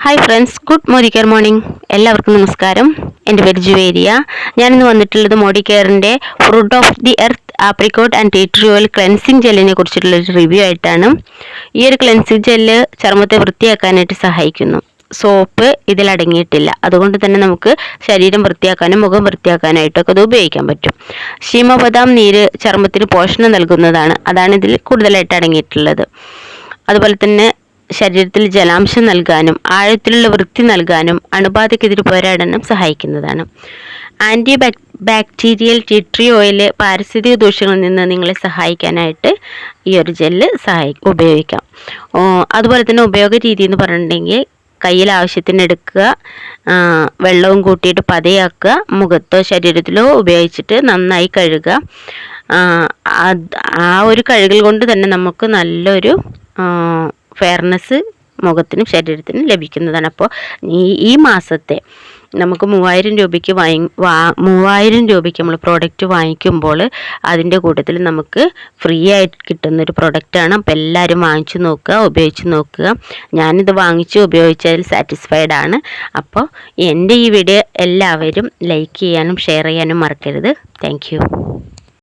Hi friends, good morning. എല്ലാവർക്കും നമസ്കാരം. എൻ്റെ പേര് ജുവേരിയ. ഞാനിന്ന് വന്നിട്ടുള്ളത് മോഡി കെയറിൻ്റെ fruit of the earth apricot and tea tree oil cleansing ജെല്ലിനെ കുറിച്ചിട്ടുള്ളൊരു റിവ്യൂ ആയിട്ടാണ്. ഈ ഒരു ക്ലെൻസിങ് ജെല്ല് ചർമ്മത്തെ വൃത്തിയാക്കാനായിട്ട് സഹായിക്കുന്നു. സോപ്പ് ഇതിലടങ്ങിയിട്ടില്ല. അതുകൊണ്ട് തന്നെ നമുക്ക് ശരീരം വൃത്തിയാക്കാനും മുഖം വൃത്തിയാക്കാനായിട്ടൊക്കെ അത് ഉപയോഗിക്കാൻ പറ്റും. ശീമബദാം നീര് ചർമ്മത്തിന് പോഷണം നൽകുന്നതാണ്. അതാണ് ഇതിൽ കൂടുതലായിട്ട് അടങ്ങിയിട്ടുള്ളത്. അതുപോലെ തന്നെ ശരീരത്തിൽ ജലാംശം നൽകാനും ആഴത്തിലുള്ള വൃത്തി നൽകാനും അണുബാധയ്ക്കെതിരെ പോരാടാനും സഹായിക്കുന്നതാണ്. Anti bacterial tea tree oil പാരിസ്ഥിതിക ദൂഷ്യങ്ങളിൽ നിന്ന് നിങ്ങളെ സഹായിക്കാനായിട്ട് ഈ ഒരു ജെല്ല് ഉപയോഗിക്കാം. അതുപോലെ തന്നെ ഉപയോഗ രീതി എന്ന് പറഞ്ഞിട്ടുണ്ടെങ്കിൽ കയ്യിൽ ആവശ്യത്തിന് എടുക്കുക, വെള്ളവും കൂട്ടിയിട്ട് പതയാക്കുക, മുഖത്തോ ശരീരത്തിലോ ഉപയോഗിച്ചിട്ട് നന്നായി കഴുകുക. ആ ഒരു കഴുകൽ കൊണ്ട് തന്നെ നമുക്ക് നല്ലൊരു ഫെയർനെസ് മുഖത്തിനും ശരീരത്തിനും ലഭിക്കുന്നതാണ്. അപ്പോൾ ഈ മാസത്തെ നമുക്ക് 3000 രൂപയ്ക്ക് 3000 രൂപയ്ക്ക് നമ്മൾ പ്രോഡക്റ്റ് വാങ്ങിക്കുമ്പോൾ അതിൻ്റെ കൂട്ടത്തിൽ നമുക്ക് ഫ്രീ ആയിട്ട് കിട്ടുന്നൊരു പ്രൊഡക്റ്റാണ്. അപ്പോൾ എല്ലാവരും വാങ്ങിച്ചു നോക്കുക, ഉപയോഗിച്ച് നോക്കുക. ഞാനിത് വാങ്ങിച്ച് ഉപയോഗിച്ചതിൽ സാറ്റിസ്ഫൈഡ് ആണ്. അപ്പോൾ എൻ്റെ ഈ വീഡിയോ എല്ലാവരും ലൈക്ക് ചെയ്യാനും ഷെയർ ചെയ്യാനും മറക്കരുത്. താങ്ക്